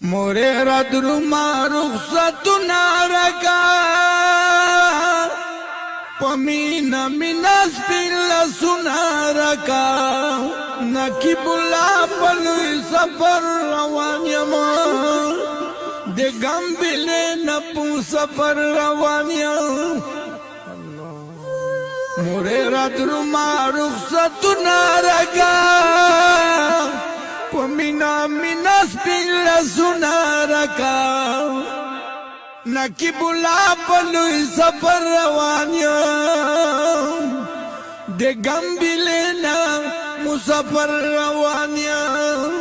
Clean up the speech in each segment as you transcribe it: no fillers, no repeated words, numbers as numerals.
موره را درما رخصتو نارکا پمینا مینا سپیل سنارکا نکی بلا پلوی سفر روان یما ده گم بلی نپو سفر روان یم موره را درما رخصتو نارکا پمینا مینا سپیل سنارکا نکی بلا پلوی سفر روان یم ده گم بلینا مسافر روان یم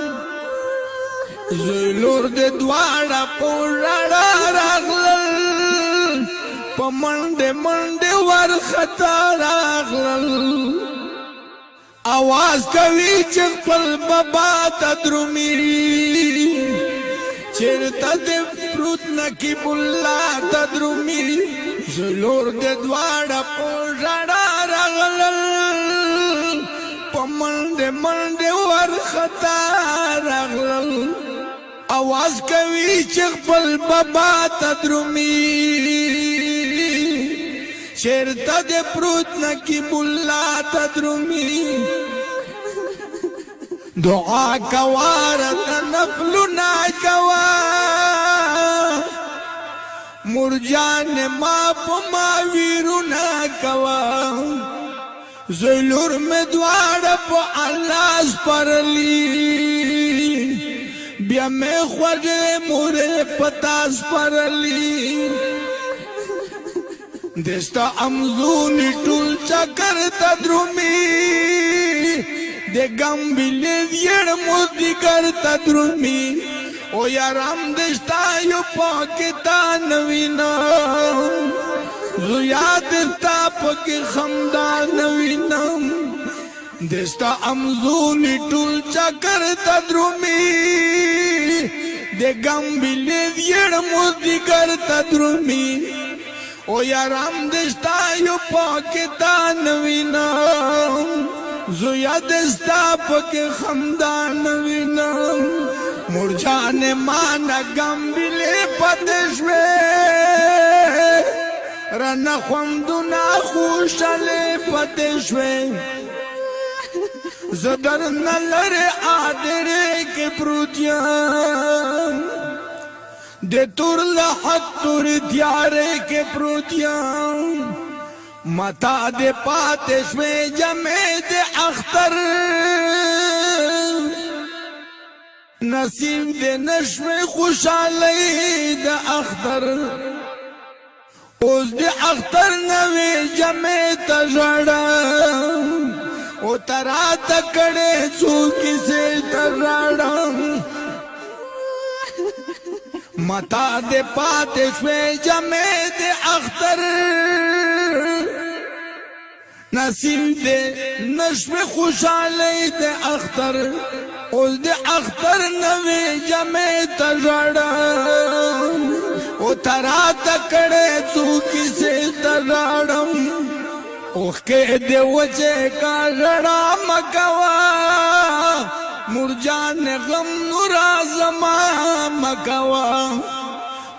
زلور ده دوارا پوڑاڑا راغلل پا منده منده ورخطا راغلل آواز کوي چې خپل بابا تدرومي چیرته دې پروت نقیب الله تدرومي زلور دې دواړه په ژړا راغلل په منډه منډه ورخطا راغلل آواز کوي چې خپل بابا تدرومي چیرته دې پروت نقیب الله تدرومي دعا کوا رتا نفلنا کوا مرجان ما پما ویرونا کوا زلور میں دوار پا اللہ سپرلی بیا میں خوج مورے پتا سپرلی دستا امزونی ٹول چکر تدرومی دے گم بلی دیڑ مدگر تدرومی او یارم دستا یو پاکتا نوینا زویا دستا پاک خمدا نوینا دستا امزونی ٹول چکر تدرومی دے گم بلی دیڑ مدگر تدرومی او یارم دستا یو پاکتا نوینا زویا دستا پک خمدان وینم مرجان مانا گم بلی پتشوے رنا خمدونا خوشالی پتشوے زدر نلر آدرے کے پروتیام دے تور لحق تور دیارے کے پروتیام متا دے پاتش میں جمع دے اختر نصیب دے نشو خوشالی دے اختر اوز دے اختر نوے جمع تجڑا او ترا تکڑے سوکی سے تجڑا متا دے پاتش میں جمع دے اختر نصیب دے نشو خوشالی دے اختر اوز دے اختر نوے جمع تجڑا او ترا تکڑے چوکی سے تجڑم اوخ کے دے وچے کا جڑا مکوا مرجان غم نورا زما مکوا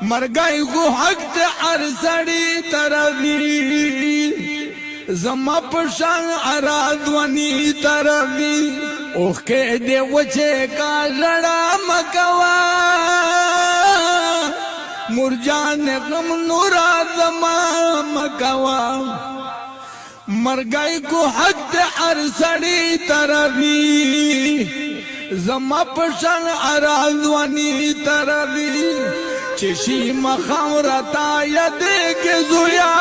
مرگائی کو حق دے ارسڑی تروی زما پشان ارادوانی تروی اوخ کے دے وچے کا لڑا مکوا مرجان غم نورا زما مکوا مرگائی کو حق دے ارسڑی تروی زما پشان ارادوانی تروی چشی مخامرتا یدے کے زویا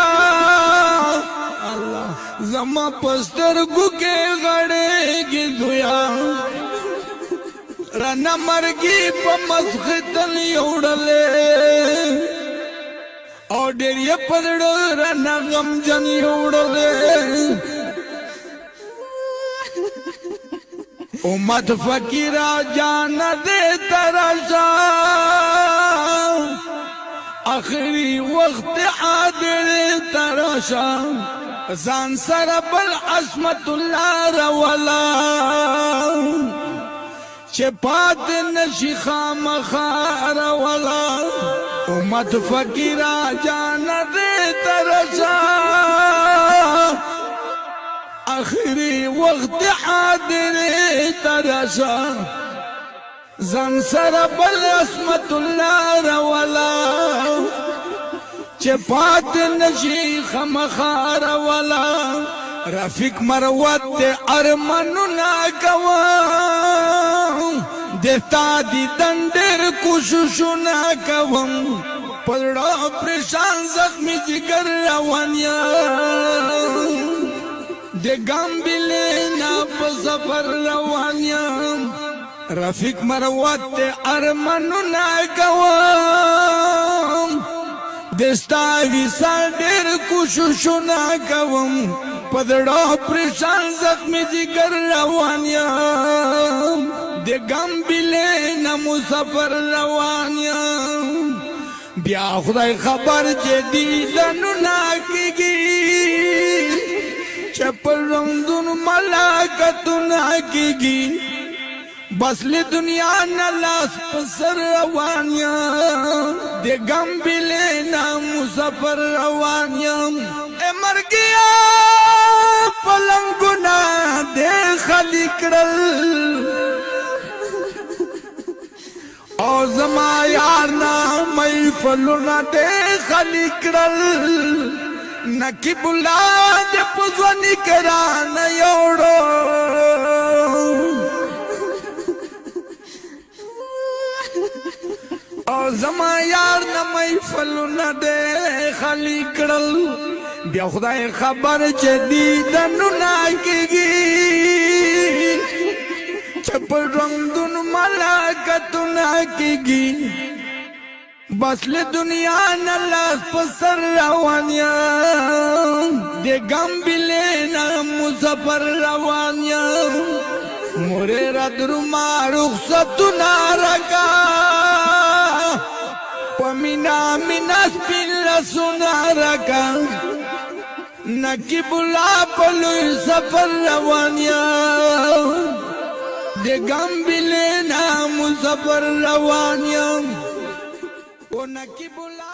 زما پسترگو کے غڑے کی دھویا رنا مرگی پا مسخطن یوڑلے اور ڈیریا پدڑو رنا غم جن یوڑلے امت فقیرہ جانا دے تراشا آخری وقت عادل تراشا زان سر بل عصمت اللہ رولا چه پات نشی خامخار والا امت فقیرہ جانا دے ترسا آخری وقت حاضر ترسا زن سر بل اسمت اللہ رولا چه پات نشی خامخار والا رفیق مروت ارمنو ناکوام دیتا دی دندر کوششو ناکوام پڑا پریشان زخمی جگر روانیام دے گام بلینا پا سفر روانیام رفیق مروت ارمنو ناکوام دستا ویسا دیر کوششو ناکوام پدڑا پریشان زخمی جگر روانیام دے گم بلینا مسافر روانیام بیا خدای خبر چے دیدنو ناکیگی چپر رمدن ملاکتو ناکیگی بسلی دنیا نلاس پسر روانیام دے گم بلینا مسافر روانیام اے مر گیا پلنگنا دے خالی کرل او زما یارنا محفلنا دے خالی کرل نکی بلا دے پزونی کران یوڑو او زما یارنا محفلنا دے خالی کرل بیا خدای خبر چه دیدنو ناکیگی چپ رنگدن ملاکتو ناکیگی بسل دنیا نلاس پسر روانیام دے گم بلینا مسافر روانیام موری ردرو ما رخصتو نارکا پمینا مینا سپین لسو نارکا نکی بلا پلوی سفر روانیام دے گم بلینا مسافر روانیام او نکی بلا